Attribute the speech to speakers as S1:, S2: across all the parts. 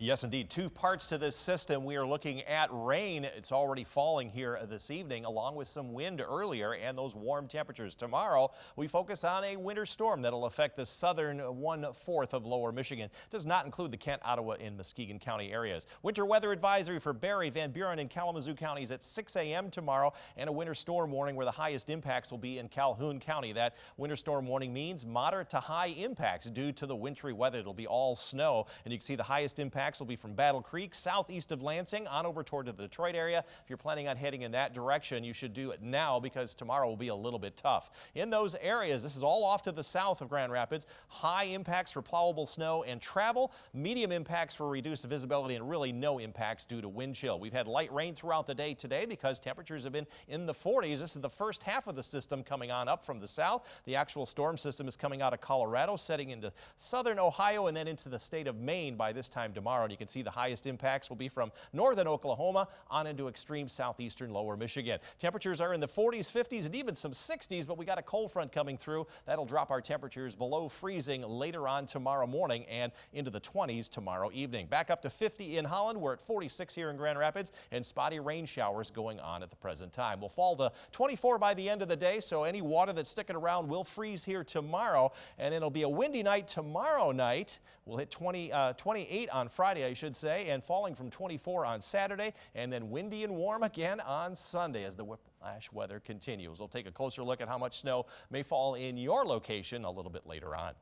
S1: Yes, indeed. Two parts to this system. We are looking at rain. It's already falling here this evening, along with some wind earlier and those warm temperatures. Tomorrow, we focus on a winter storm that'll affect the southern 1/4 of lower Michigan. Does not include the Kent, Ottawa, and Muskegon County areas. Winter weather advisory for Barry, Van Buren, and Kalamazoo counties at 6 a.m. tomorrow, and a winter storm warning where the highest impacts will be in Calhoun County. That winter storm warning means moderate to high impacts due to the wintry weather. It'll be all snow, and you can see the highest impacts will be from Battle Creek, southeast of Lansing, on over toward the Detroit area. If you're planning on heading in that direction, you should do it now because tomorrow will be a little bit tough. In those areas, this is all off to the south of Grand Rapids. High impacts for plowable snow and travel, medium impacts for reduced visibility, and really no impacts due to wind chill. We've had light rain throughout the day today because temperatures have been in the 40s. This is the first half of the system coming on up from the south. The actual storm system is coming out of Colorado, setting into southern Ohio and then into the state of Maine by this time tomorrow. And you can see the highest impacts will be from northern Oklahoma on into extreme southeastern lower Michigan. Temperatures are in the 40s, 50s, and even some 60s, but we got a cold front coming through. That'll drop our temperatures below freezing later on tomorrow morning and into the 20s tomorrow evening. Back up to 50 in Holland. We're at 46 here in Grand Rapids, and spotty rain showers going on at the present time. We'll fall to 24 by the end of the day, so any water that's sticking around will freeze here tomorrow, and it'll be a windy night tomorrow night. We'll hit 28 on Friday, I should say, and falling from 24 on Saturday, and then windy and warm again on Sunday as the whiplash weather continues. We'll take a closer look at how much snow may fall in your location a little bit later on.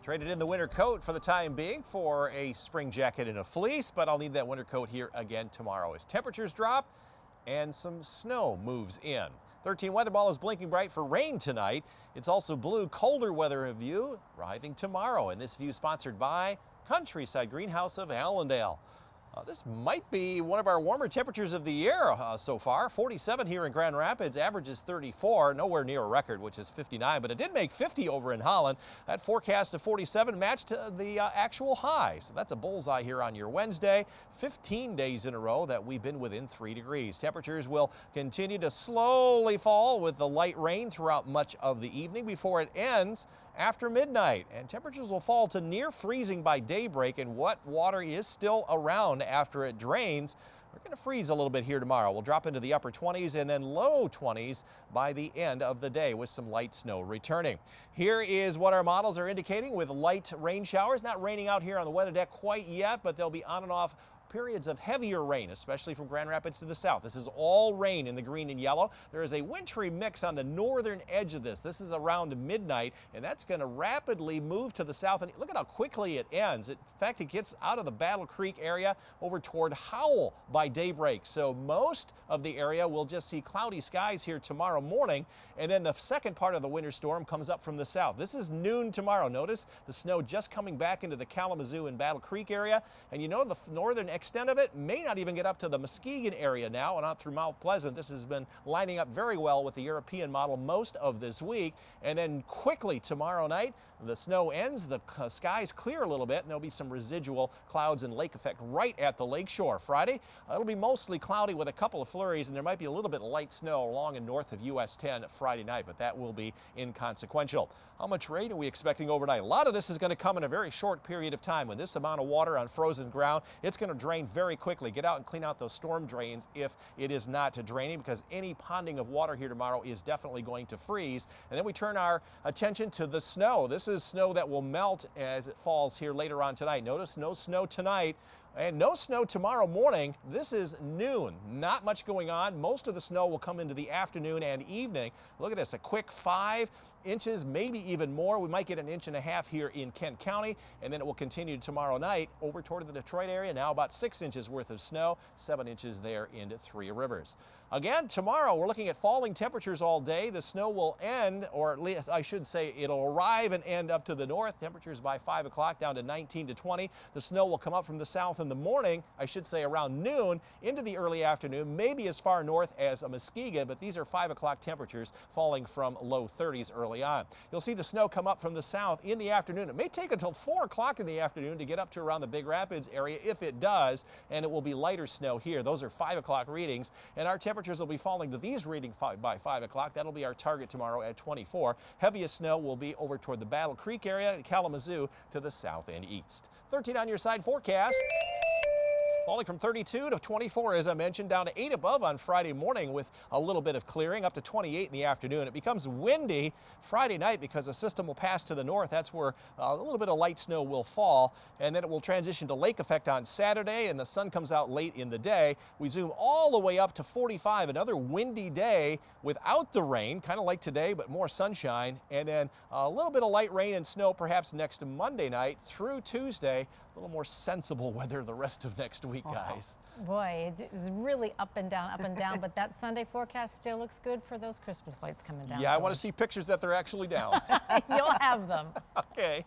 S1: Traded in the winter coat for the time being for a spring jacket and a fleece, but I'll need that winter coat here again tomorrow as temperatures drop and some snow moves in. 13 weather ball is blinking bright for rain tonight. It's also blue, colder weather view arriving tomorrow, and this view sponsored by Countryside Greenhouse of Allendale. This might be one of our warmer temperatures of the year so far. 47 here in Grand Rapids, averages 34, nowhere near a record, which is 59, but it did make 50 over in Holland. That forecast of 47 matched the actual high, so that's a bullseye here on your Wednesday. 15 days in a row that we've been within 3 degrees. Temperatures will continue to slowly fall with the light rain throughout much of the evening before it ends after midnight, and temperatures will fall to near freezing by daybreak, and wet water is still around after it drains. We're going to freeze a little bit here tomorrow. We'll drop into the upper 20s and then low 20s by the end of the day with some light snow returning. Here is what our models are indicating with light rain showers. Not raining out here on the weather deck quite yet, but they'll be on and off periods of heavier rain, especially from Grand Rapids to the south. This is all rain in the green and yellow. There is a wintry mix on the northern edge of this. This is around midnight, and that's going to rapidly move to the south. And look at how quickly it ends. In fact, it gets out of the Battle Creek area over toward Howell by daybreak. So most of the area will just see cloudy skies here tomorrow morning, and then the second part of the winter storm comes up from the south. This is noon tomorrow. Notice the snow just coming back into the Kalamazoo and Battle Creek area, and you know the northern extent of it may not even get up to the Muskegon area now and out through Mount Pleasant. This has been lining up very well with the European model most of this week. And then quickly tomorrow night, the snow ends, the skies clear a little bit, and there'll be some residual clouds and lake effect right at the lake shore. Friday, it'll be mostly cloudy with a couple of flurries, and there might be a little bit of light snow along and north of US 10 Friday night, but that will be inconsequential. How much rain are we expecting overnight? A lot of this is going to come in a very short period of time. With this amount of water on frozen ground, it's going to drain very quickly. Get out and clean out those storm drains if it is not draining, because any ponding of water here tomorrow is definitely going to freeze. And then we turn our attention to the snow. This is snow that will melt as it falls here later on tonight. Notice no snow tonight. And no snow tomorrow morning. This is noon. Not much going on. Most of the snow will come into the afternoon and evening. Look at this, a quick 5 inches, maybe even more. We might get an inch and a half here in Kent County, and then it will continue tomorrow night over toward the Detroit area. Now about 6 inches worth of snow, 7 inches there into Three Rivers. Again, tomorrow we're looking at falling temperatures all day. The snow will end, or at least I should say it'll arrive and end up to the north. Temperatures by 5 o'clock down to 19 to 20. The snow will come up from the south in the morning, I should say around noon, into the early afternoon, maybe as far north as Muskegon, but these are 5 o'clock temperatures falling from low 30s early on. You'll see the snow come up from the south in the afternoon. It may take until 4 o'clock in the afternoon to get up to around the Big Rapids area if it does, and it will be lighter snow here. Those are 5 o'clock readings, and our temperatures will be falling to these readings by 5 o'clock. That'll be our target tomorrow at 24. Heaviest snow will be over toward the Battle Creek area and Kalamazoo to the south and east. 13 on your side forecast. Falling from 32 to 24, as I mentioned, down to 8 above on Friday morning with a little bit of clearing, up to 28 in the afternoon. It becomes windy Friday night because a system will pass to the north. That's where a little bit of light snow will fall, and then it will transition to lake effect on Saturday, and the sun comes out late in the day. We zoom all the way up to 45, another windy day without the rain, kind of like today, but more sunshine, and then a little bit of light rain and snow perhaps next Monday night through Tuesday. A little more sensible weather the rest of next week, guys.
S2: Boy, it is really up and down, but that Sunday forecast still looks good for those Christmas lights coming down.
S1: Yeah, I want to see pictures that they're actually down.
S2: You'll have them.
S1: Okay.